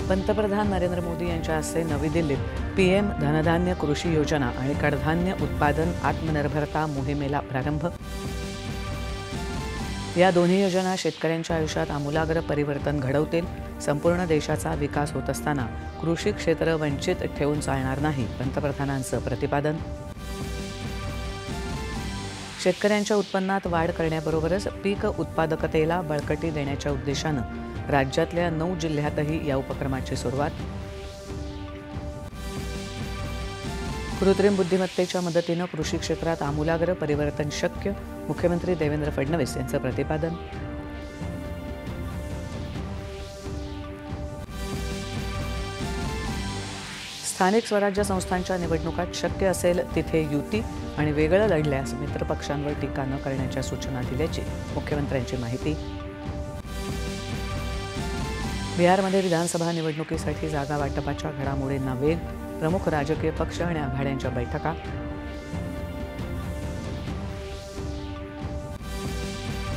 पंतप्रधान नरेंद्र मोदी यांच्या हस्ते नवी दिल्लीत पीएम धनधान्य कृषी योजना आणि कडधान्य उत्पादन आत्मनिर्भरता मोहिमेला प्रारंभ. या दोन्ही योजना शेतकऱ्यांच्या आयुष्यात आमूलाग्र परिवर्तन घडवतील. संपूर्ण देशाचा विकास होत असताना कृषी क्षेत्र वंचित ठेवून चालणार नाही, पंतप्रधानांचं प्रतिपादन. शेतकऱ्यांच्या उत्पन्नात वाढ करण्याबरोबरच पीक उत्पादकतेला बळकटी देण्याच्या उद्देशानं राज्यातल्या 9 जिल्ह्यातही या उपक्रमाची सुरुवात. कृत्रिम बुद्धिमत्तेच्या मदतीनं कृषी क्षेत्रात आमूलाग्र परिवर्तन शक्य, मुख्यमंत्री देवेंद्र फडणवीस यांचं प्रतिपादन. स्थानिक स्वराज्य संस्थांच्या निवडणुकात शक्य असेल तिथे युती आणि वेगळं लढल्यास मित्रपक्षांवर टीका न करण्याच्या सूचना दिल्याची मुख्यमंत्र्यांची माहिती. बिहारमध्ये विधानसभा निवडणुकीसाठी जागा वाटपाच्या घडामोडींना वेग, प्रमुख राजकीय पक्ष आणि आघाड्यांच्या बैठका.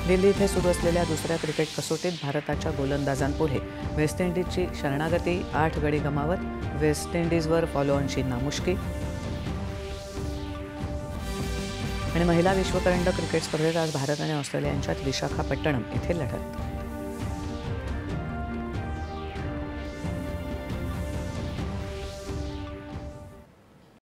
दिल्ली इथे सुरू असलेल्या दुसऱ्या क्रिकेट कसोटीत भारताच्या गोलंदाजांपुढे वेस्ट इंडिजची शरणागती. 8 गडी गमावत वेस्ट इंडिजवर फॉलोऑनची नामुष्की. आणि महिला विश्वकरंडक क्रिकेट स्पर्धेत आज भारत आणि ऑस्ट्रेलिया यांच्यात विशाखापट्टणम इथे लढत.